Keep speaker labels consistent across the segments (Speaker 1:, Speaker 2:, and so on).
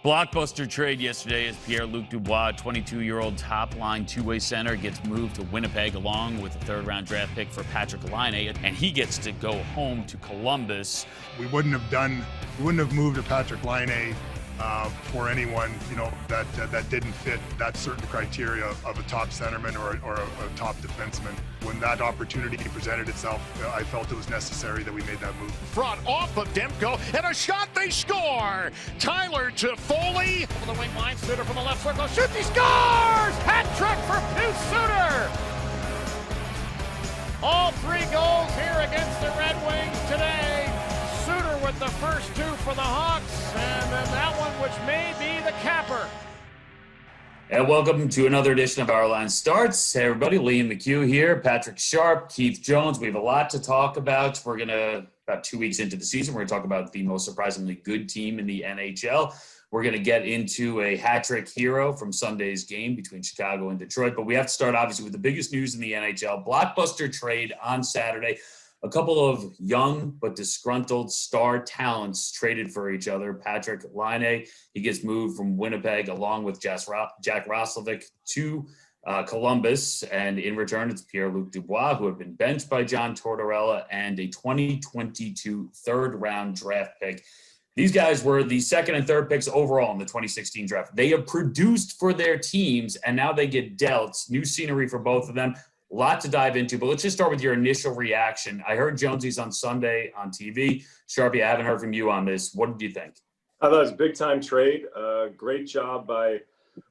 Speaker 1: Blockbuster trade yesterday as Pierre-Luc Dubois, 22-year-old top-line two-way center, gets moved to Winnipeg along with a third-round draft pick for Patrick Laine, and he gets to go home to Columbus.
Speaker 2: We wouldn't have moved to Patrick Laine for anyone, that didn't fit that certain criteria of a top centerman or a top defenseman. When that opportunity presented itself, I felt it was necessary that we made that move.
Speaker 3: Brought off of Demko, and a shot, they score! Tyler to Foley. Over the wing line, Suter from the left circle, shoots, he scores! Hat trick for Pius Suter! All three goals here against the Red Wings today. Suter with the first two for the Hawks, and then that one which may be the capper.
Speaker 1: And welcome to another edition of Our Line Starts. Hey everybody, Liam McHugh here, Patrick Sharp, Keith Jones. We have a lot to talk about. We're about 2 weeks into the season, we're going to talk about the most surprisingly good team in the NHL. We're going to get into a hat-trick hero from Sunday's game between Chicago and Detroit. But we have to start, obviously, with the biggest news in the NHL. Blockbuster trade on Saturday. A couple of young but disgruntled star talents traded for each other. Patrick Laine, he gets moved from Winnipeg along with Jack Roslovic to Columbus. And in return, it's Pierre-Luc Dubois, who had been benched by John Tortorella, and a 2022 third-round draft pick. These guys were the second and third picks overall in the 2016 draft. They have produced for their teams, and now they get dealt. New scenery for both of them. A lot to dive into, but let's just start with your initial reaction. I heard Jonesy's on Sunday on TV. Sharpie, I haven't heard from you on this. What did you think?
Speaker 4: I thought it was a big-time trade. Great job by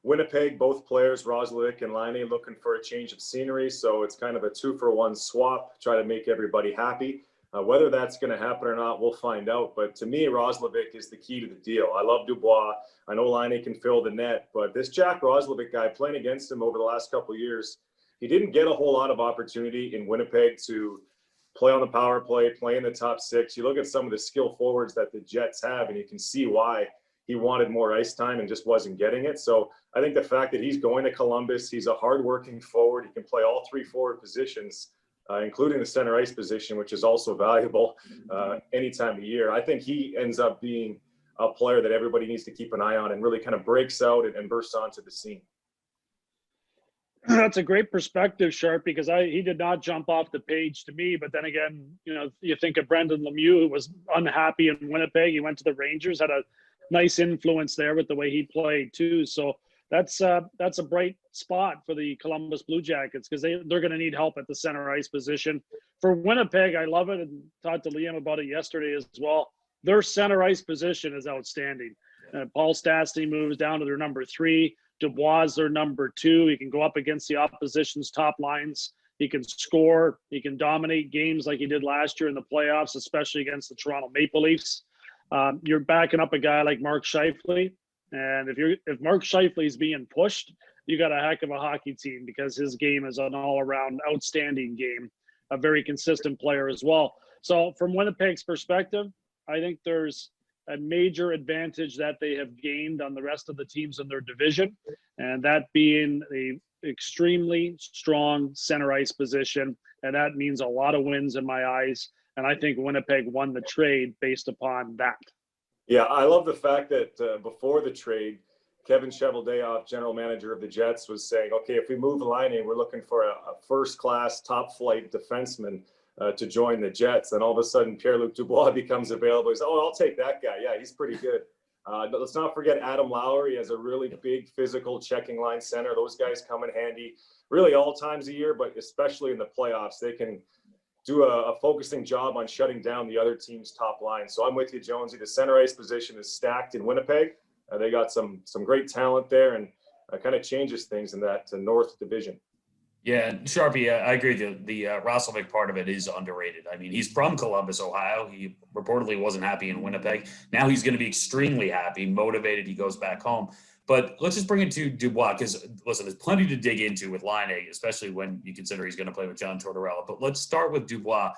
Speaker 4: Winnipeg, both players, Roslovic and Laine, looking for a change of scenery. So it's kind of a 2-for-1 swap, try to make everybody happy. Whether that's going to happen or not, we'll find out. But to me, Roslovic is the key to the deal. I love Dubois. I know Laine can fill the net, but this Jack Roslovic guy, playing against him over the last couple of years, he didn't get a whole lot of opportunity in Winnipeg to play on the power play, play in the top six. You look at some of the skill forwards that the Jets have, and you can see why he wanted more ice time and just wasn't getting it. So I think the fact that he's going to Columbus, he's a hardworking forward. He can play all three forward positions, including the center ice position, which is also valuable any time of year. I think he ends up being a player that everybody needs to keep an eye on and really kind of breaks out and bursts onto the scene.
Speaker 5: That's a great perspective, Sharp, because he did not jump off the page to me. But then again, you think of Brendan Lemieux, who was unhappy in Winnipeg. He went to the Rangers, had a nice influence there with the way he played too. So that's a bright spot for the Columbus Blue Jackets, because they're going to need help at the center ice position. For Winnipeg, I love it, and talked to Liam about it yesterday as well. Their center ice position is outstanding. Paul Stastny moves down to their number 3. Dubois is their number 2. He can go up against the opposition's top lines. He can score. He can dominate games like he did last year in the playoffs, especially against the Toronto Maple Leafs. You're backing up a guy like Mark Scheifele. And if Mark Scheifele is being pushed, you got a heck of a hockey team, because his game is an all-around outstanding game, a very consistent player as well. So from Winnipeg's perspective, I think there's a major advantage that they have gained on the rest of the teams in their division, and that being a extremely strong center ice position. And that means a lot of wins in my eyes. And I think Winnipeg won the trade based upon that.
Speaker 4: Yeah, I love the fact that before the trade, Kevin Cheveldayoff, general manager of the Jets, was saying, okay, if we move Laine, we're looking for a first-class, top-flight defenseman to join the Jets. And all of a sudden, Pierre-Luc Dubois becomes available. He's, I'll take that guy. Yeah, he's pretty good. But let's not forget Adam Lowry as a really big physical checking line center. Those guys come in handy really all times of year, but especially in the playoffs. They can do a focusing job on shutting down the other team's top line. So I'm with you, Jonesy. The center ice position is stacked in Winnipeg. They got some great talent there, and kind of changes things in that North Division.
Speaker 1: Yeah, Sharpie, I agree with you. The Roslovic part of it is underrated. I mean, he's from Columbus, Ohio. He reportedly wasn't happy in Winnipeg. Now he's going to be extremely happy, motivated. He goes back home. But let's just bring it to Dubois, because, listen, there's plenty to dig into with Laine, especially when you consider he's going to play with John Tortorella. But let's start with Dubois.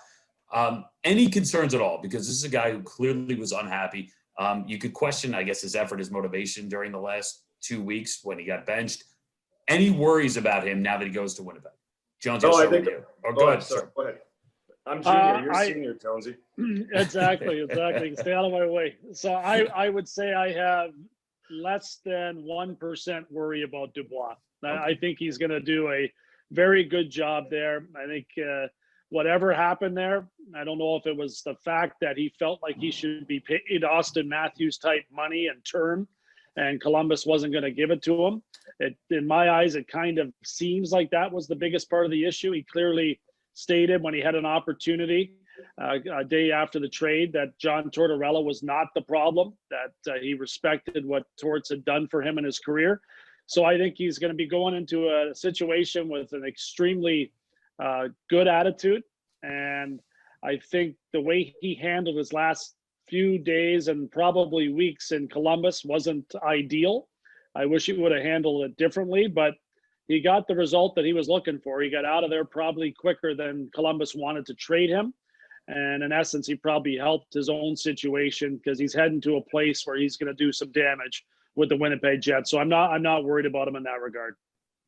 Speaker 1: Any concerns at all? Because this is a guy who clearly was unhappy. You could question, I guess, his effort, his motivation during the last 2 weeks when he got benched. Any worries about him now that he goes to Winnipeg? Jones,
Speaker 4: I
Speaker 1: think you.
Speaker 4: Oh,
Speaker 1: go ahead.
Speaker 4: Sorry, go ahead. I'm junior. You're senior, Jonesy.
Speaker 5: Exactly. Stay out of my way. So I would say I have less than 1% worry about Dubois. I think he's going to do a very good job there. I think whatever happened there, I don't know if it was the fact that he felt like he should be paid Austin Matthews type money and term, and Columbus wasn't going to give it to him. In my eyes, it kind of seems like that was the biggest part of the issue. He clearly stated when he had an opportunity a day after the trade that John Tortorella was not the problem, that he respected what Torts had done for him in his career. So I think he's going to be going into a situation with an extremely good attitude. And I think the way he handled his last few days and probably weeks in Columbus wasn't ideal. I wish he would have handled it differently, but he got the result that he was looking for. He got out of there probably quicker than Columbus wanted to trade him. And in essence, he probably helped his own situation because he's heading to a place where he's going to do some damage with the Winnipeg Jets. So I'm not worried about him in that regard.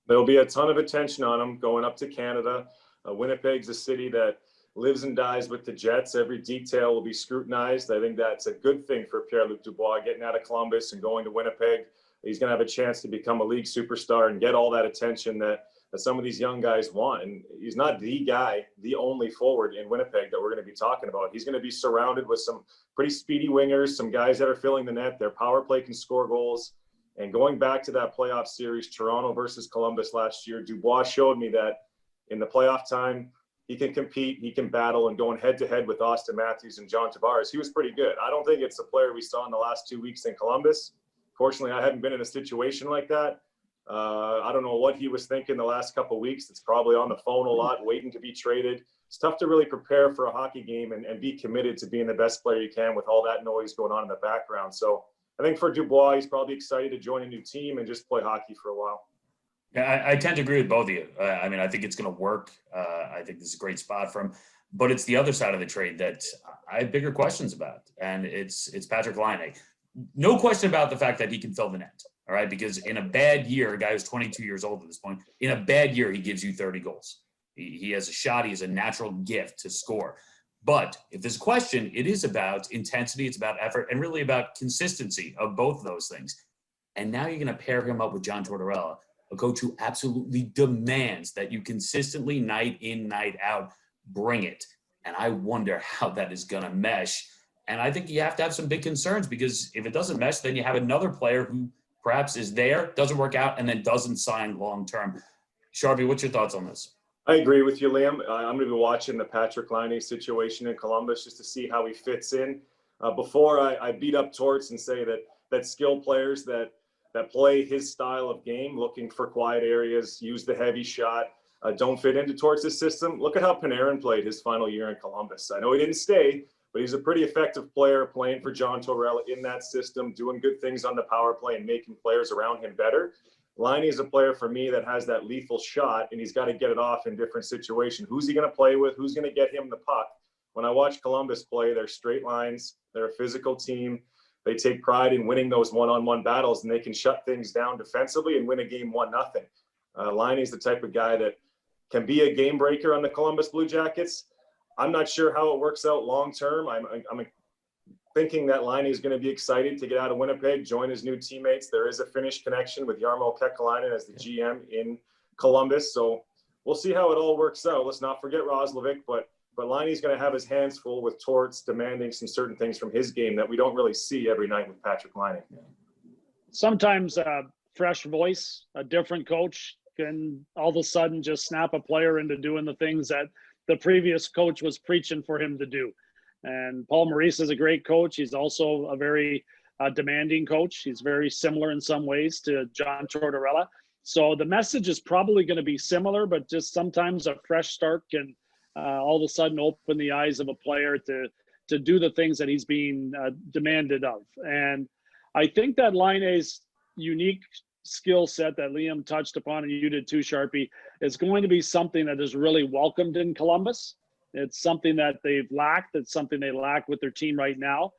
Speaker 4: There'll be a ton of attention on him going up to Canada. Winnipeg's a city that lives and dies with the Jets. Every detail will be scrutinized. I think that's a good thing for Pierre-Luc Dubois, getting out of Columbus and going to Winnipeg. He's going to have a chance to become a league superstar and get all that attention that some of these young guys want. And he's not the guy, the only forward in Winnipeg that we're going to be talking about. He's going to be surrounded with some pretty speedy wingers, some guys that are filling the net. Their power play can score goals. And going back to that playoff series, Toronto versus Columbus last year, Dubois showed me that in the playoff time, he can compete, he can battle, and going head-to-head with Austin Matthews and John Tavares, he was pretty good. I don't think it's the player we saw in the last 2 weeks in Columbus. Fortunately, I haven't been in a situation like that. I don't know what he was thinking the last couple of weeks. It's probably on the phone a lot, waiting to be traded. It's tough to really prepare for a hockey game and be committed to being the best player you can with all that noise going on in the background. So I think for Dubois, he's probably excited to join a new team and just play hockey for a while.
Speaker 1: Yeah, I tend to agree with both of you. I mean, I think it's going to work. I think this is a great spot for him. But it's the other side of the trade that I have bigger questions about, and it's Patrik Laine. No question about the fact that he can fill the net, all right? Because in a bad year, a guy who's 22 years old at this point, in a bad year, he gives you 30 goals. He has a shot. He has a natural gift to score. But if there's a question, it is about intensity, it's about effort, and really about consistency of both of those things. And now you're going to pair him up with John Tortorella, a coach who absolutely demands that you consistently, night in, night out, bring it. And I wonder how that is going to mesh. And I think you have to have some big concerns, because if it doesn't mesh, then you have another player who perhaps is there, doesn't work out, and then doesn't sign long-term. Sharpie, what's your thoughts on this?
Speaker 4: I agree with you, Liam. I'm going to be watching the Patrik Laine situation in Columbus just to see how he fits in. Before I beat up Torts and say that skilled players that play his style of game, looking for quiet areas, use the heavy shot, don't fit into Torts' system. Look at how Panarin played his final year in Columbus. I know he didn't stay, but he's a pretty effective player playing for John Tortorella in that system, doing good things on the power play and making players around him better. Laine is a player for me that has that lethal shot, and he's got to get it off in different situations. Who's he going to play with? Who's going to get him the puck? When I watch Columbus play, they're straight lines. They're a physical team. They take pride in winning those one-on-one battles, and they can shut things down defensively and win a game 1-0. Laine is the type of guy that can be a game breaker on the Columbus Blue Jackets. I'm not sure how it works out long-term. I'm thinking that Laine is going to be excited to get out of Winnipeg, join his new teammates. There is a Finnish connection with Jarmo Kekalainen as the GM in Columbus. So we'll see how it all works out. Let's not forget Roslovic, but Laine's going to have his hands full with Torts demanding some certain things from his game that we don't really see every night with Patrik Laine.
Speaker 5: Sometimes a fresh voice, a different coach can all of a sudden just snap a player into doing the things that the previous coach was preaching for him to do. And Paul Maurice is a great coach. He's also a very demanding coach. He's very similar in some ways to John Tortorella. So the message is probably going to be similar, but just sometimes a fresh start can all of a sudden open the eyes of a player to do the things that he's being demanded of. And I think that Laine's unique skill set that Liam touched upon, and you did too, Sharpie, is going to be something that is really welcomed in Columbus. It's something that they've lacked. It's something they lack with their team right now.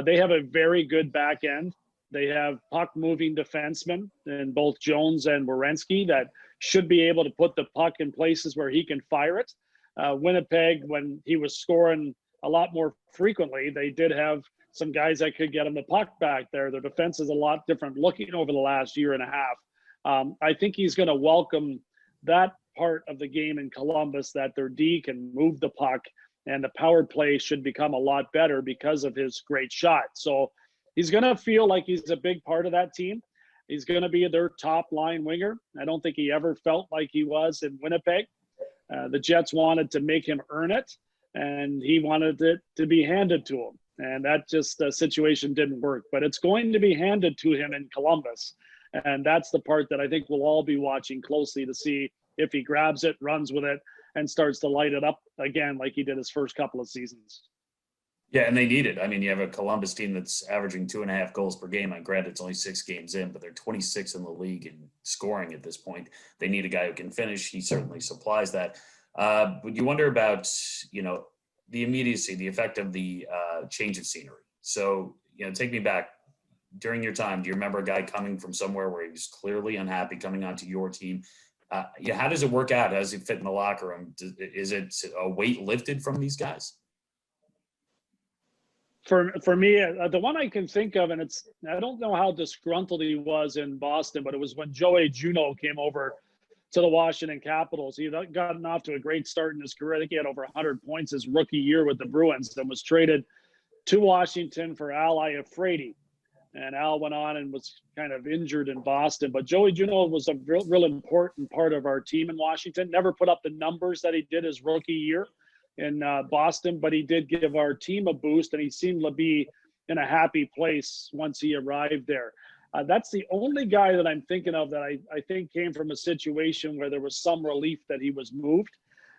Speaker 5: They have a very good back end. They have puck-moving defensemen in both Jones and Werenski that should be able to put the puck in places where he can fire it. Winnipeg, when he was scoring a lot more frequently, they did have some guys that could get him the puck back there. Their defense is a lot different looking over the last year and a half. I think he's going to welcome that part of the game in Columbus, that their D can move the puck, and the power play should become a lot better because of his great shot. So he's going to feel like he's a big part of that team. He's going to be their top line winger. I don't think he ever felt like he was in Winnipeg. The Jets wanted to make him earn it, and he wanted it to be handed to him. And that just situation didn't work. But it's going to be handed to him in Columbus. And that's the part that I think we'll all be watching closely to see if he grabs it, runs with it, and starts to light it up again like he did his first couple of seasons.
Speaker 1: Yeah, and they need it. I mean, you have a Columbus team that's averaging 2.5 goals per game. And granted, it's only 6 games in, but they're 26 in the league in scoring at this point. They need a guy who can finish. He certainly supplies that. But you wonder about, the immediacy, the effect of the change of scenery. So, take me back. During your time, do you remember a guy coming from somewhere where he was clearly unhappy coming onto your team? How does it work out? How does it fit in the locker room? Is it a weight lifted from these guys?
Speaker 5: For me, the one I can think of, and I don't know how disgruntled he was in Boston, but it was when Joey Juneau came over to the Washington Capitals. He had gotten off to a great start in his career. I think he had over 100 points his rookie year with the Bruins, and was traded to Washington for Al Iafrate. And Al went on and was kind of injured in Boston. But Joey Juneau was a real important part of our team in Washington. Never put up the numbers that he did his rookie year in Boston, but he did give our team a boost, and he seemed to be in a happy place once he arrived there. That's the only guy that I'm thinking of that I think came from a situation where there was some relief that he was moved.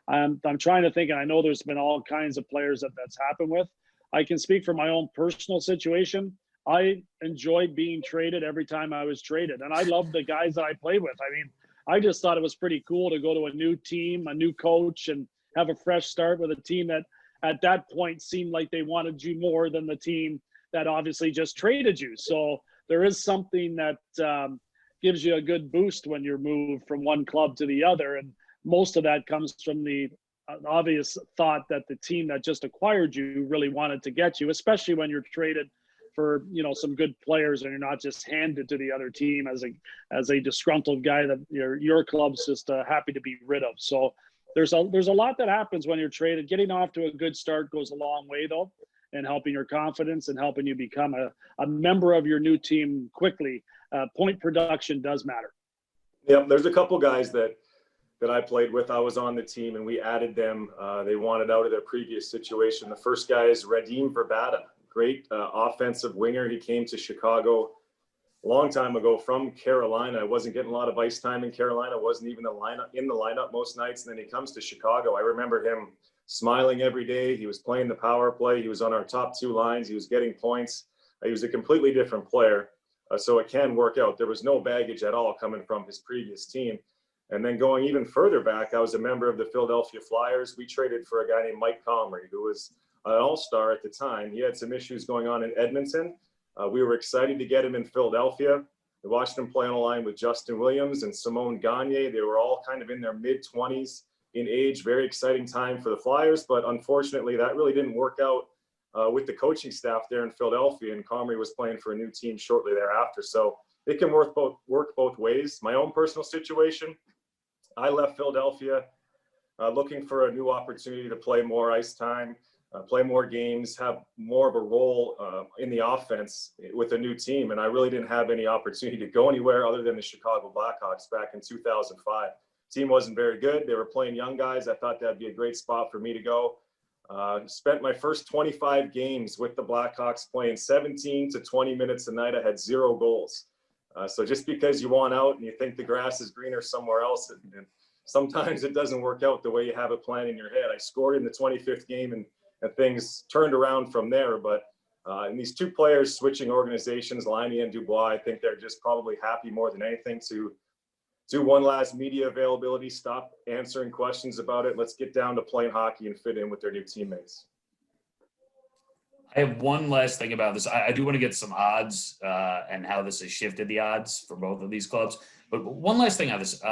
Speaker 5: I'm trying to think, and I know there's been all kinds of players that's happened with. I can speak for my own personal situation. I enjoyed being traded every time I was traded, and I loved the guys that I played with. I mean, I just thought it was pretty cool to go to a new team, a new coach, and have a fresh start with a team that at that point seemed like they wanted you more than the team that obviously just traded you. So there is something that gives you a good boost when you're moved from one club to the other. And most of that comes from the obvious thought that the team that just acquired you really wanted to get you, especially when you're traded for, some good players and you're not just handed to the other team as a disgruntled guy that your club's just happy to be rid of. So there's a lot that happens when you're traded. Getting off to a good start goes a long way, though, in helping your confidence and helping you become a member of your new team quickly. Point production does matter.
Speaker 4: Yeah, there's a couple guys that I played with. I was on the team, and we added them. They wanted out of their previous situation. The first guy is Radim Verbata, great offensive winger. He came to Chicago a long time ago from Carolina. I wasn't getting a lot of ice time in Carolina. Wasn't even in the lineup most nights. And then he comes to Chicago. I remember him smiling every day. He was playing the power play. He was on our top 2 lines. He was getting points. He was a completely different player. So it can work out. There was no baggage at all coming from his previous team. And then going even further back, I was a member of the Philadelphia Flyers. We traded for a guy named Mike Comrie, who was an all-star at the time. He had some issues going on in Edmonton. We were excited to get him in Philadelphia. We watched him play on a line with Justin Williams and Simone Gagne. They were all kind of in their mid-20s in age. Very exciting time for the Flyers, but unfortunately that really didn't work out with the coaching staff there in Philadelphia, and Comrie was playing for a new team shortly thereafter. So it can work both ways. My own personal situation, I left Philadelphia looking for a new opportunity to play more ice time, play more games, have more of a role in the offense with a new team. And I really didn't have any opportunity to go anywhere other than the Chicago Blackhawks back in 2005. Team wasn't very good. They were playing young guys. I thought that'd be a great spot for me to go. Spent my first 25 games with the Blackhawks playing 17 to 20 minutes a night. I had 0 goals. So just because you want out and you think the grass is greener somewhere else, and sometimes it doesn't work out the way you have it planned in your head. I scored in the 25th game, and things turned around from there. But and these 2 players switching organizations, Laine and Dubois, I think they're just probably happy more than anything to do one last media availability, stop answering questions about it. Let's get down to playing hockey and fit in with their new teammates.
Speaker 1: I have one last thing about this. I do want to get some odds and how this has shifted the odds for both of these clubs. But one last thing on this.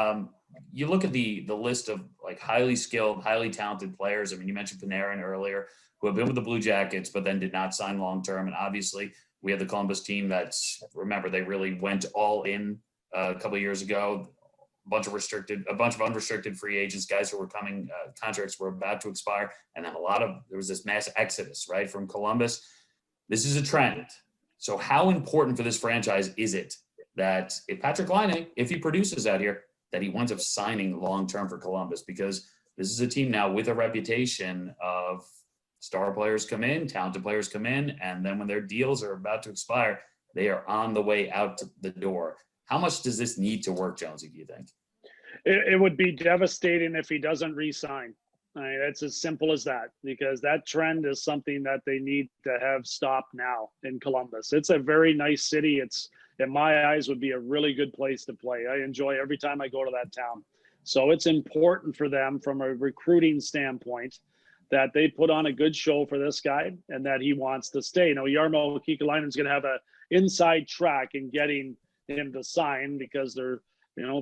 Speaker 1: You look at the list of like highly skilled, highly talented players. I mean, you mentioned Panarin earlier, who have been with the Blue Jackets, but then did not sign long-term. And obviously we have the Columbus team that's, remember, they really went all in a couple of years ago. A bunch of unrestricted free agents, guys who were coming, contracts were about to expire. And then there was this mass exodus, right, from Columbus. This is a trend. So how important for this franchise is it that if Patrik Laine, if he produces out here, that he winds up signing long-term for Columbus? Because this is a team now with a reputation of star players come in, talented players come in, and then when their deals are about to expire, they are on the way out the door. How much does this need to work, Jonesy, do you think?
Speaker 5: It would be devastating if he doesn't re-sign. I mean, it's as simple as that, because that trend is something that they need to have stopped now in Columbus. It's a very nice city. It's, in my eyes, would be a really good place to play. I enjoy every time I go to that town. So it's important for them from a recruiting standpoint that they put on a good show for this guy and that he wants to stay. Now, Jarmo Kekalainen is going to have an inside track in getting him to sign because they're,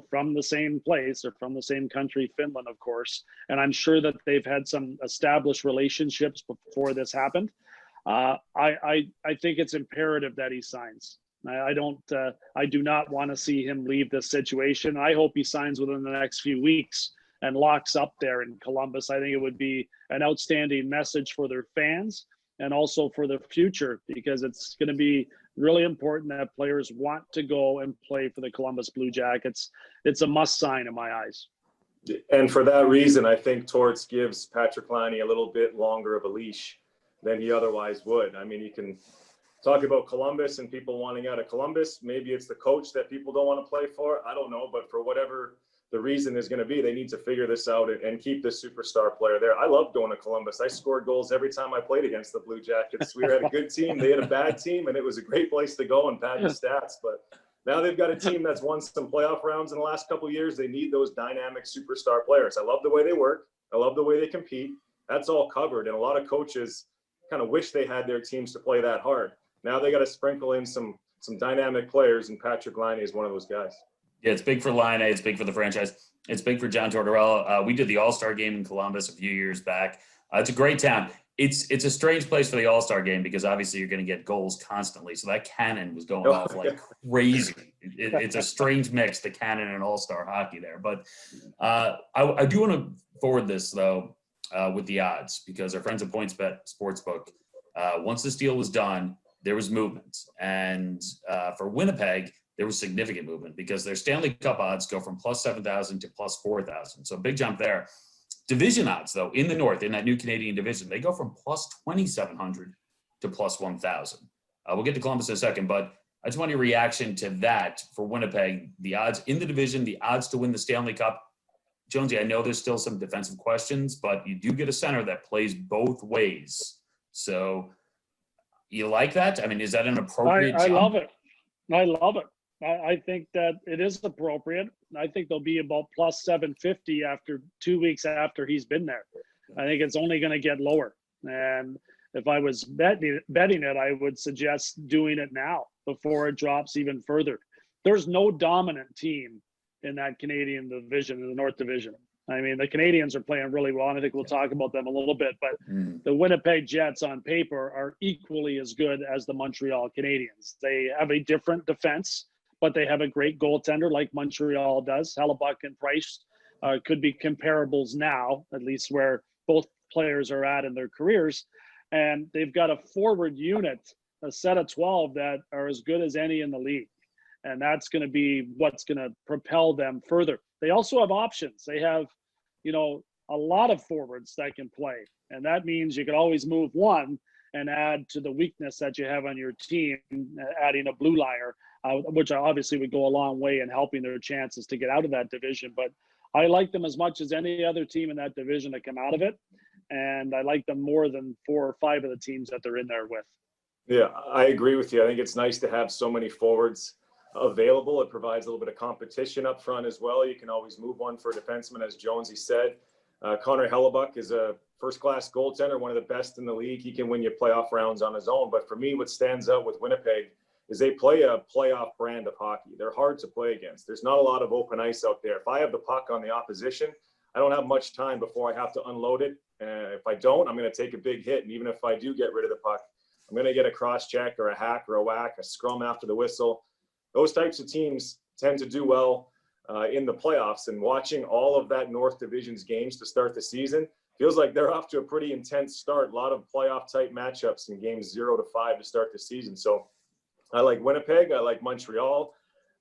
Speaker 5: from the same place or from the same country, Finland, of course. And I'm sure that they've had some established relationships before this happened. I think it's imperative that he signs. I do not want to see him leave this situation. I hope he signs within the next few weeks and locks up there in Columbus. I think it would be an outstanding message for their fans and also for the future, because it's going to be really important that players want to go and play for the Columbus Blue Jackets. It's a must sign in my eyes.
Speaker 4: And for that reason, I think Torts gives Patrik Laine a little bit longer of a leash than he otherwise would. I mean, you can talk about Columbus and people wanting out of Columbus. Maybe it's the coach that people don't want to play for. I don't know. But for whatever the reason is going to be, they need to figure this out and keep this superstar player there. I love going to Columbus. I scored goals every time I played against the Blue Jackets. We had a good team. They had a bad team, and it was a great place to go and pad the stats. But now they've got a team that's won some playoff rounds in the last couple of years. They need those dynamic superstar players. I love the way they work. I love the way they compete. That's all covered. And a lot of coaches kind of wish they had their teams to play that hard. Now they got to sprinkle in some dynamic players, and Patrik Laine is one of those guys.
Speaker 1: Yeah, it's big for Laine. It's big for the franchise. It's big for John Tortorella. We did the All-Star game in Columbus a few years back. It's a great town. It's a strange place for the All-Star game because obviously you're going to get goals constantly. So that cannon was going off like crazy. It's a strange mix, the cannon and All-Star hockey there. But I do want to forward this, though, with the odds, because our friends at PointsBet Sportsbook, once this deal was done, there was movement. And for Winnipeg, there was significant movement because their Stanley Cup odds go from plus 7,000 to plus 4,000. So big jump there. Division odds, though, in the North, in that new Canadian division, they go from plus 2,700 to plus 1,000. We'll get to Columbus in a second, but I just want your reaction to that for Winnipeg. The odds in the division, the odds to win the Stanley Cup. Jonesy, I know there's still some defensive questions, but you do get a center that plays both ways. So you like that? I mean, is that an appropriate
Speaker 5: I
Speaker 1: jump?
Speaker 5: love it. I love it. I think that it is appropriate. I think they'll be about plus 750 after 2 weeks after he's been there. I think it's only going to get lower. And if I was betting it, I would suggest doing it now before it drops even further. There's no dominant team in that Canadian division, in the North Division. I mean, the Canadiens are playing really well, and I think we'll talk about them a little bit, but the Winnipeg Jets on paper are equally as good as the Montreal Canadiens. They have a different defense, but they have a great goaltender like Montreal does. Hellebuck and Price could be comparables now, at least where both players are at in their careers. And they've got a forward unit, a set of 12 that are as good as any in the league. And that's going to be what's going to propel them further. They also have options. They have, a lot of forwards that can play. And that means you can always move one and add to the weakness that you have on your team, adding a blue liner, which obviously would go a long way in helping their chances to get out of that division. But I like them as much as any other team in that division to come out of it. And I like them more than 4 or 5 of the teams that they're in there with.
Speaker 4: Yeah, I agree with you. I think it's nice to have so many forwards available. It provides a little bit of competition up front as well. You can always move one for a defenseman, as Jonesy said. Connor Hellebuck is a first-class goaltender, one of the best in the league. He can win you playoff rounds on his own. But for me, what stands out with Winnipeg is they play a playoff brand of hockey. They're hard to play against. There's not a lot of open ice out there. If I have the puck on the opposition, I don't have much time before I have to unload it. If I don't, I'm going to take a big hit. And even if I do get rid of the puck, I'm going to get a cross-check or a hack or a whack, a scrum after the whistle. Those types of teams tend to do well in the playoffs. And watching all of that North Division's games to start the season feels like they're off to a pretty intense start. A lot of playoff-type matchups in games 0-5 to start the season. So I like Winnipeg. I like Montreal.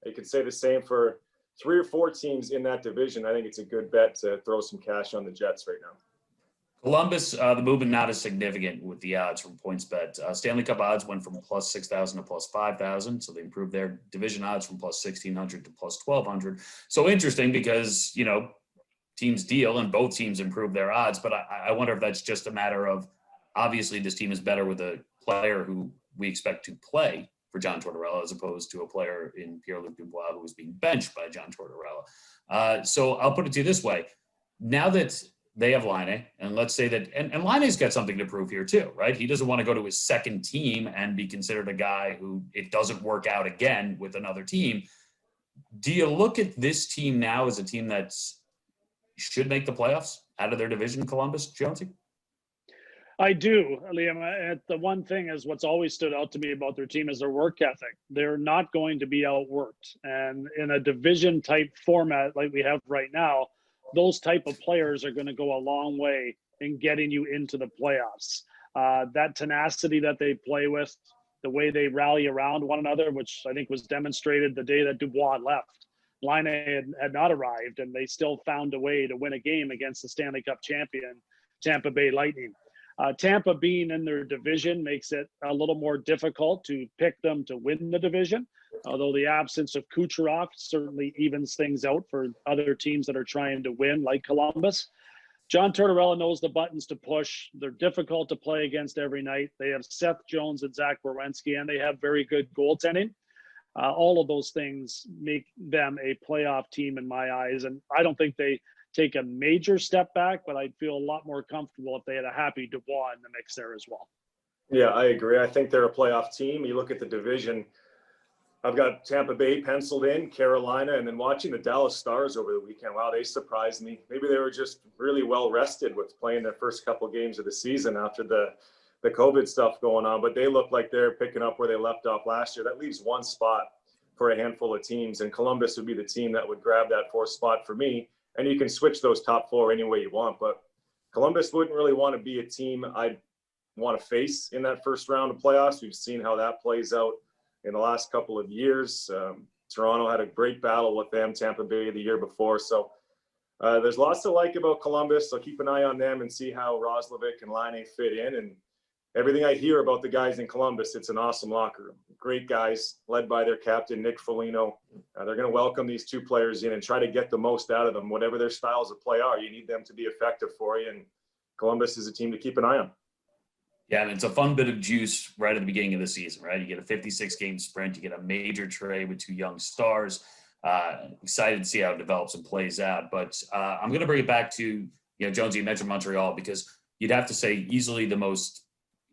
Speaker 4: You could say the same for 3 or 4 teams in that division. I think it's a good bet to throw some cash on the Jets right now.
Speaker 1: Columbus, the movement not as significant with the odds from PointsBet. Stanley Cup odds went from plus 6,000 to plus 5,000, so they improved their division odds from plus 1,600 to plus 1,200. So interesting because, you know, teams deal and both teams improve their odds, but I wonder if that's just a matter of, obviously this team is better with a player who we expect to play for John Tortorella as opposed to a player in Pierre-Luc Dubois who is being benched by John Tortorella. So I'll put it to you this way. Now that they have Laine, and let's say that, and Laine's got something to prove here too, right? He doesn't want to go to his second team and be considered a guy who it doesn't work out again with another team. Do you look at this team now as a team that should make the playoffs out of their division, Columbus, Jonesy?
Speaker 5: I do, Liam. The one thing is what's always stood out to me about their team is their work ethic. They're not going to be outworked. And in a division type format like we have right now, those type of players are going to go a long way in getting you into the playoffs. That tenacity that they play with, the way they rally around one another, which I think was demonstrated the day that Dubois left. Laine had not arrived, and they still found a way to win a game against the Stanley Cup champion, Tampa Bay Lightning. Tampa being in their division makes it a little more difficult to pick them to win the division, although the absence of Kucherov certainly evens things out for other teams that are trying to win, like Columbus. John Tortorella knows the buttons to push. They're difficult to play against every night. They have Seth Jones and Zach Werenski, and they have very good goaltending. All of those things make them a playoff team in my eyes, and I don't think they take a major step back, but I'd feel a lot more comfortable if they had a happy Dubois in the mix there as well.
Speaker 4: Yeah, I agree. I think they're a playoff team. You look at the division, I've got Tampa Bay penciled in, Carolina, and then watching the Dallas Stars over the weekend. Wow, they surprised me. Maybe they were just really well rested with playing their first couple games of the season after the COVID stuff going on, but they look like they're picking up where they left off last year. That leaves one spot for a handful of teams, and Columbus would be the team that would grab that 4th spot for me. And you can switch those top 4 any way you want, but Columbus wouldn't really want to be a team I'd want to face in that first round of playoffs. We've seen how that plays out in the last couple of years. Toronto had a great battle with them, Tampa Bay the year before. So there's lots to like about Columbus. So keep an eye on them and see how Roslovic and Laine fit in. And everything I hear about the guys in Columbus, it's an awesome locker room. Great guys, led by their captain, Nick Foligno. They're going to welcome these 2 players in and try to get the most out of them. Whatever their styles of play are, you need them to be effective for you. And Columbus is a team to keep an eye on.
Speaker 1: Yeah, and it's a fun bit of juice right at the beginning of the season, right? You get a 56-game sprint. You get a major trade with 2 young stars. Excited to see how it develops and plays out. But I'm going to bring it back to, Jonesy, you mentioned Montreal, because you'd have to say easily the most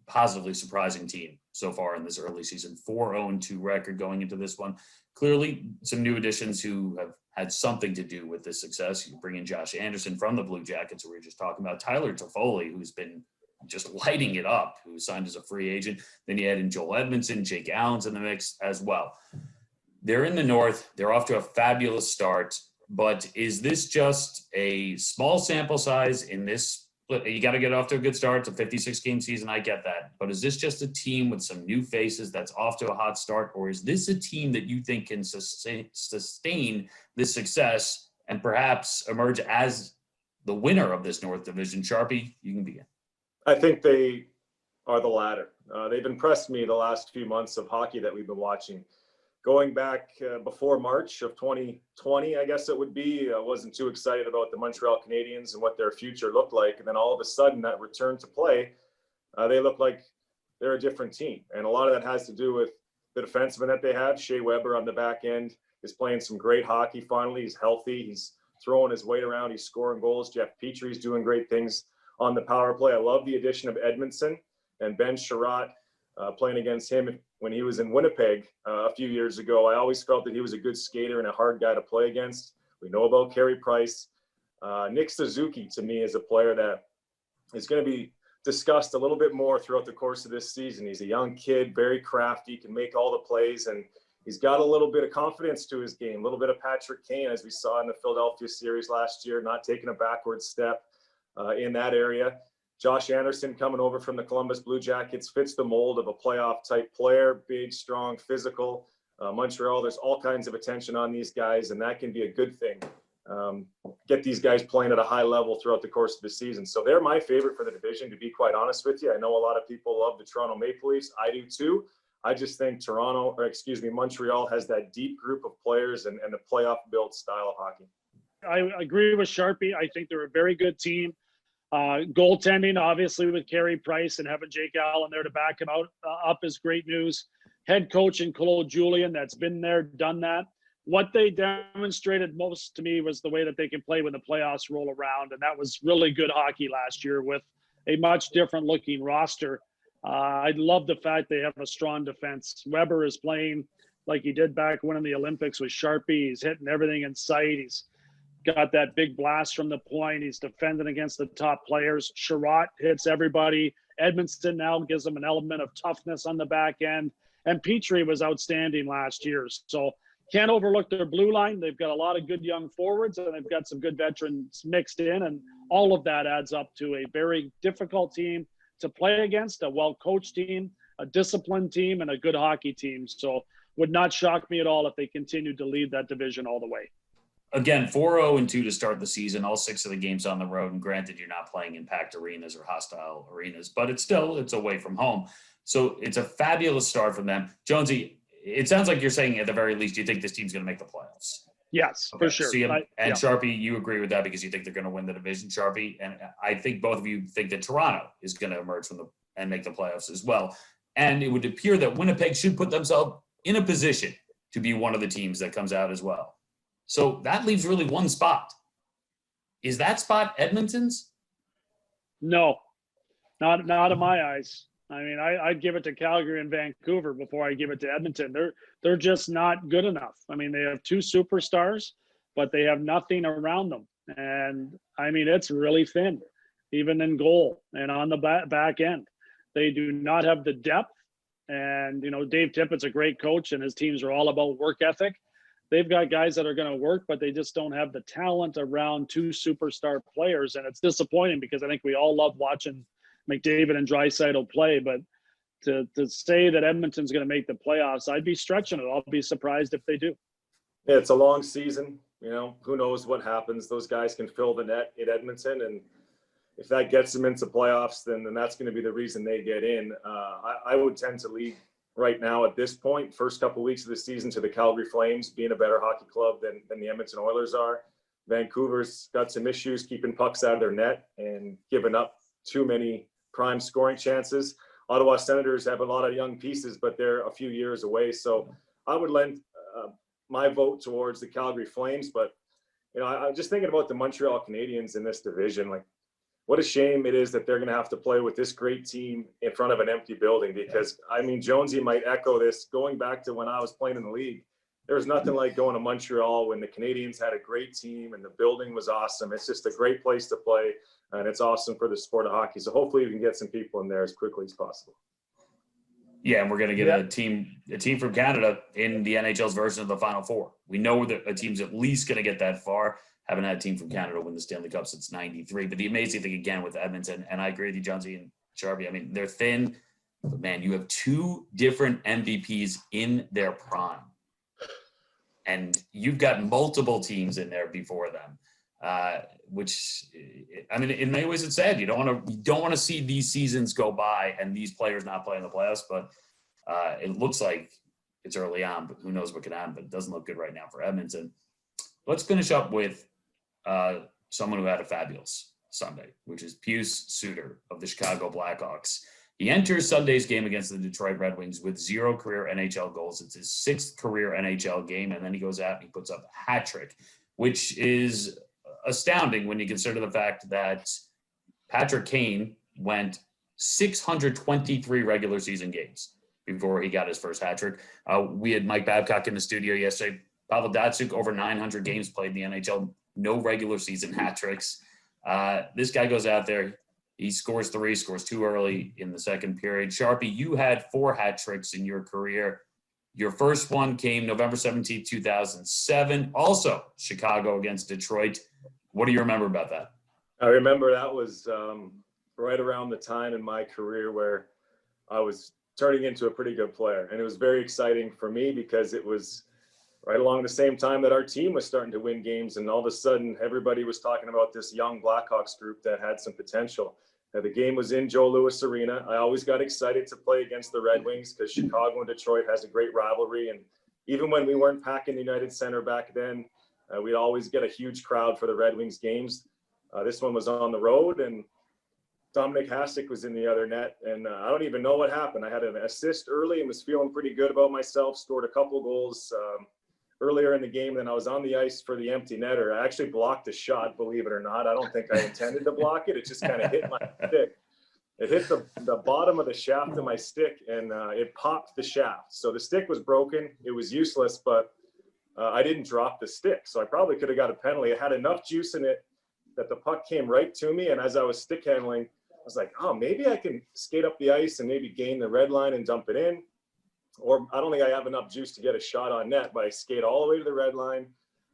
Speaker 1: positively surprising team so far in this early season. 4-0-2 record going into this one. Clearly some new additions who have had something to do with this success. You bring in Josh Anderson from the Blue Jackets, who we were just talking about. Tyler Toffoli, who's been just lighting it up, who signed as a free agent. Then you add in Joel Edmondson, Jake Allen's in the mix as well. They're in the North. They're off to a fabulous start. But is this just a small sample size in this? You got to get off to a good start. It's a 56-game season. I get that. But is this just a team with some new faces that's off to a hot start? Or is this a team that you think can sustain this success and perhaps emerge as the winner of this North Division? Sharpie, you can begin.
Speaker 4: I think they are the latter. They've impressed me the last few months of hockey that we've been watching. Going back before March of 2020, I guess it would be, I wasn't too excited about the Montreal Canadiens and what their future looked like. And then all of a sudden that return to play, they look like they're a different team. And a lot of that has to do with the defenseman that they have. Shea Weber on the back end is playing some great hockey finally. He's healthy. He's throwing his weight around. He's scoring goals. Jeff Petry's doing great things on the power play. I love the addition of Edmondson and Ben Sherratt playing against him when he was in Winnipeg a few years ago. I always felt that he was a good skater and a hard guy to play against. We know about Carey Price. Nick Suzuki, to me, is a player that is going to be discussed a little bit more throughout the course of this season. He's a young kid, very crafty, can make all the plays, and he's got a little bit of confidence to his game, a little bit of Patrick Kane, as we saw in the Philadelphia series last year, not taking a backward step in that area. Josh Anderson coming over from the Columbus Blue Jackets fits the mold of a playoff type player, big, strong, physical. Montreal, there's all kinds of attention on these guys, and that can be a good thing. Get these guys playing at a high level throughout the course of the season. So they're my favorite for the division, to be quite honest with you. I know a lot of people love the Toronto Maple Leafs. I do too. I just think Montreal has that deep group of players and the playoff build style of hockey.
Speaker 5: I agree with Sharpie. I think they're a very good team. Goaltending, obviously, with Carey Price and having Jake Allen there to back him up is great news. Head coach in Claude Julien, that's been there, done that. What they demonstrated most to me was the way that they can play when the playoffs roll around, and that was really good hockey last year with a much different looking roster. I love the fact they have a strong defense. Weber is playing like he did back winning the Olympics with Sharpie. He's hitting everything in sight. He's got that big blast from the point. He's defending against the top players. Sherratt hits everybody. Edmondson now gives them an element of toughness on the back end. And Petry was outstanding last year. So can't overlook their blue line. They've got a lot of good young forwards, and they've got some good veterans mixed in. And all of that adds up to a very difficult team to play against, a well-coached team, a disciplined team, and a good hockey team. So would not shock me at all if they continued to lead that division all the way.
Speaker 1: Again, 4-0-2 to start the season, all 6 of the games on the road. And granted, you're not playing in packed arenas or hostile arenas, but it's away from home. So it's a fabulous start from them. Jonesy, it sounds like you're saying at the very least you think this team's going to make the playoffs.
Speaker 5: Yes,
Speaker 1: Okay.
Speaker 5: for sure.
Speaker 1: Sharpie, you agree with that because you think they're going to win the division, Sharpie. And I think both of you think that Toronto is going to emerge and make the playoffs as well. And it would appear that Winnipeg should put themselves in a position to be one of the teams that comes out as well. So that leaves really one spot. Is that spot Edmonton's?
Speaker 5: No, not in my eyes. I mean, I'd give it to Calgary and Vancouver before I give it to Edmonton. They're just not good enough. I mean, they have 2 superstars, but they have nothing around them. And I mean, it's really thin, even in goal and on the back end. They do not have the depth. And, Dave Tippett's a great coach, and his teams are all about work ethic. They've got guys that are going to work, but they just don't have the talent around 2 superstar players. And it's disappointing because I think we all love watching McDavid and Draisaitl play, but to say that Edmonton's going to make the playoffs, I'd be stretching it. I'll be surprised if they do.
Speaker 4: Yeah, it's a long season. Who knows what happens. Those guys can fill the net in Edmonton, and if that gets them into playoffs, then that's going to be the reason they get in. I would tend to lead right now at this point, first couple of weeks of the season, to the Calgary Flames being a better hockey club than the Edmonton Oilers are. Vancouver's got some issues keeping pucks out of their net and giving up too many prime scoring chances. Ottawa Senators have a lot of young pieces, but they're a few years away. So I would lend my vote towards the Calgary Flames. But, I'm just thinking about the Montreal Canadiens in this division. Like, what a shame it is that they're going to have to play with this great team in front of an empty building because, Jonesy might echo this. Going back to when I was playing in the league, there was nothing like going to Montreal when the Canadiens had a great team and the building was awesome. It's just a great place to play, and it's awesome for the sport of hockey. So hopefully we can get some people in there as quickly as possible.
Speaker 1: Yeah, and we're going to get a team from Canada in the NHL's version of the Final Four. We know that a team's at least going to get that far. Haven't had a team from Canada win the Stanley Cup since '93. But the amazing thing, again, with Edmonton, and I agree with you, Jonesy and Sharpie, I mean, they're thin. But, man, you have 2 different MVPs in their prime. And you've got multiple teams in there before them, which, I mean, in many ways it's sad. You don't want to see these seasons go by and these players not play in the playoffs. But it looks like it's early on, but who knows what can happen. But it doesn't look good right now for Edmonton. Let's finish up with someone who had a fabulous Sunday, which is Pius Suter of the Chicago Blackhawks. He enters Sunday's game against the Detroit Red Wings with 0 career NHL goals. It's his 6th career NHL game, and then he goes out and he puts up a hat trick, which is astounding when you consider the fact that Patrick Kane went 623 regular season games before he got his first hat trick. We had Mike Babcock in the studio yesterday. Pavel Datsyuk, over 900 games played in the NHL, no regular season hat tricks. This guy goes out there, he scores 3, scores 2 early in the second period. Sharpie, you had 4 hat tricks in your career. Your first one came November 17, 2007. Also, Chicago against Detroit. What do you remember about that?
Speaker 4: I remember that was right around the time in my career where I was turning into a pretty good player. And it was very exciting for me because it was right along the same time that our team was starting to win games. And all of a sudden, everybody was talking about this young Blackhawks group that had some potential. The game was in Joe Louis Arena. I always got excited to play against the Red Wings because Chicago and Detroit has a great rivalry. And even when we weren't packing the United Center back then, we'd always get a huge crowd for the Red Wings games. This one was on the road, and Dominic Hasek was in the other net. And I don't even know what happened. I had an assist early and was feeling pretty good about myself, scored a couple goals earlier in the game. Then I was on the ice for the empty netter. I actually blocked a shot, believe it or not. I don't think I intended to block it. It just kind of hit my stick. It hit the bottom of the shaft of my stick, and it popped the shaft. So the stick was broken. It was useless, but I didn't drop the stick. So I probably could have got a penalty. It had enough juice in it that the puck came right to me. And as I was stick handling, I was like, oh, maybe I can skate up the ice and maybe gain the red line and dump it in. Or I don't think I have enough juice to get a shot on net, but I skate all the way to the red line.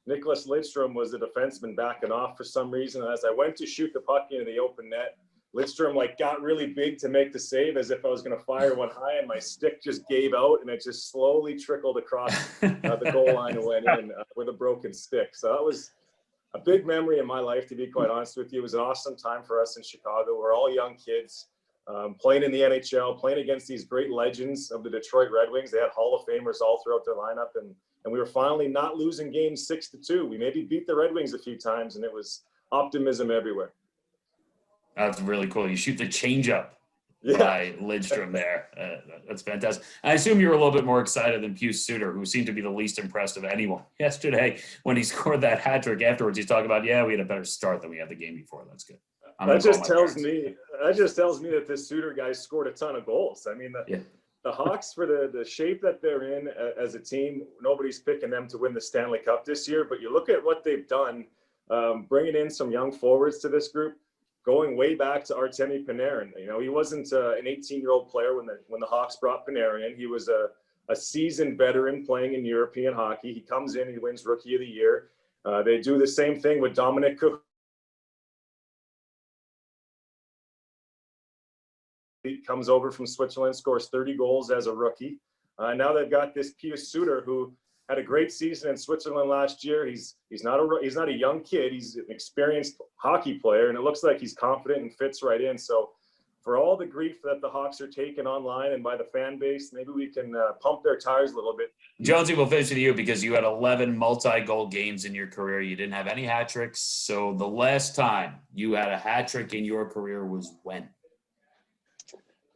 Speaker 4: Nicholas Lidstrom was the defenseman backing off for some reason. And as I went to shoot the puck into the open net, Lidstrom got really big to make the save as if I was going to fire one high, and my stick just gave out and it just slowly trickled across the goal line and went in with a broken stick. So that was a big memory in my life, to be quite honest with you. It was an awesome time for us in Chicago. We're all young kids. Playing in the NHL, playing against these great legends of the Detroit Red Wings. They had Hall of Famers all throughout their lineup, and we were finally not losing games 6-2. We maybe beat the Red Wings a few times, and it was optimism everywhere.
Speaker 1: That's really cool. You shoot the changeup by Lidstrom there. That's fantastic. I assume you were a little bit more excited than Pius Suter, who seemed to be the least impressed of anyone yesterday when he scored that hat trick. Afterwards, he's talking about, we had a better start than we had the game before. That's good.
Speaker 4: That just tells me that this Suter guy scored a ton of goals. I mean, the Hawks, for the shape that they're in as a team, nobody's picking them to win the Stanley Cup this year. But you look at what they've done, bringing in some young forwards to this group, going way back to Artemi Panarin. You know, he wasn't an 18-year-old player when the Hawks brought Panarin in. He was a seasoned veteran playing in European hockey. He comes in, he wins Rookie of the Year. They do the same thing with Dominic Cook. He comes over from Switzerland, scores 30 goals as a rookie. Now they've got this Pius Suter, who had a great season in Switzerland last year. He's not a young kid. He's an experienced hockey player, and it looks like he's confident and fits right in. So for all the grief that the Hawks are taking online and by the fan base, maybe we can pump their tires a little bit.
Speaker 1: Jonesy, we'll finish with you because you had 11 multi-goal games in your career. You didn't have any hat tricks. So the last time you had a hat trick in your career was when?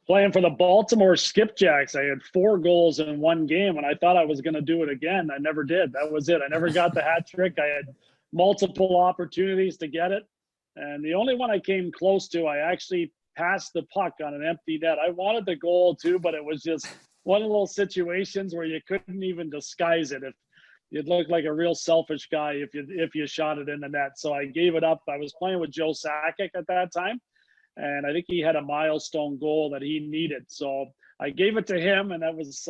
Speaker 5: Playing for the Baltimore Skipjacks. I had 4 goals in one game, and I thought I was going to do it again. I never did. That was it. I never got the hat trick. I had multiple opportunities to get it, and the only one I came close to, I actually passed the puck on an empty net. I wanted the goal too, but it was just one of those situations where you couldn't even disguise it. If you'd look like a real selfish guy if you shot it in the net. So I gave it up. I was playing with Joe Sakic at that time, and I think he had a milestone goal that he needed. So I gave it to him, and that was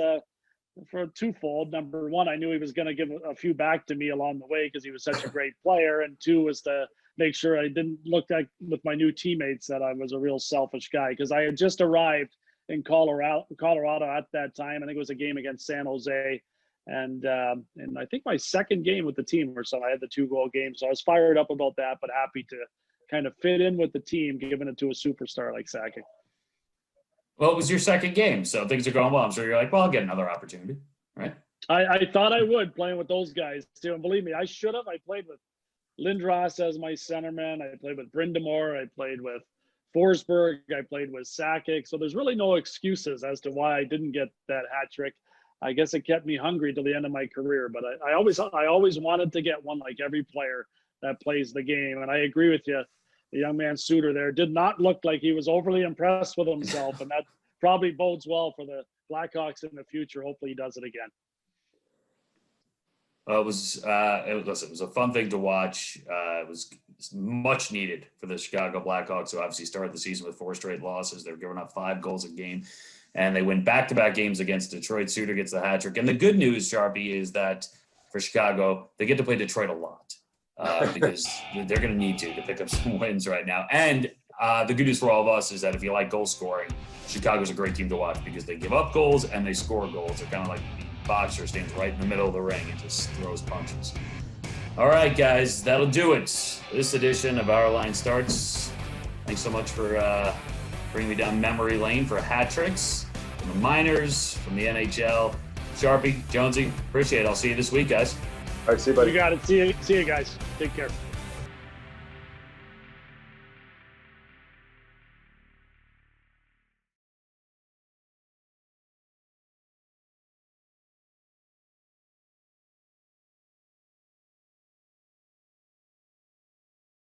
Speaker 5: for twofold. Number one, I knew he was going to give a few back to me along the way because he was such a great player. And 2 was to make sure I didn't look like with my new teammates that I was a real selfish guy, because I had just arrived in Colorado at that time. I think it was a game against San Jose. And I think my second game with the team or so, I had the 2-goal game. So I was fired up about that, but happy to kind of fit in with the team, giving it to a superstar like Sakic.
Speaker 1: Well, it was your second game, so things are going well. I'm sure you're like, well, I'll get another opportunity, right?
Speaker 5: I thought I would, playing with those guys too. And believe me, I should have. I played with Lindros as my centerman. I played with Brindamore. I played with Forsberg. I played with Sakic. So there's really no excuses as to why I didn't get that hat trick. I guess it kept me hungry till the end of my career. But I always wanted to get one like every player. that plays the game. And I agree with you. The young man Suter there did not look like he was overly impressed with himself, and that probably bodes well for the Blackhawks in the future. Hopefully he does it again.
Speaker 1: It was a fun thing to watch. It was much needed for the Chicago Blackhawks, who obviously started the season with 4 straight losses. They're giving up 5 goals a game, and they win back-to-back games against Detroit. Suter gets the hat trick. And the good news, Sharpie, is that for Chicago, they get to play Detroit a lot because they're going to need to pick up some wins right now. And the good news for all of us is that if you like goal scoring, Chicago's a great team to watch because they give up goals and they score goals. They're kind of like the boxer stands right in the middle of the ring and just throws punches. All right, guys, that'll do it. This edition of Our Line Starts. Thanks so much for bringing me down memory lane for hat tricks from the minors, from the NHL. Sharpie, Jonesy, appreciate it. I'll see you this week, guys.
Speaker 4: All right, see you, buddy.
Speaker 5: You got it. See you guys. Take care.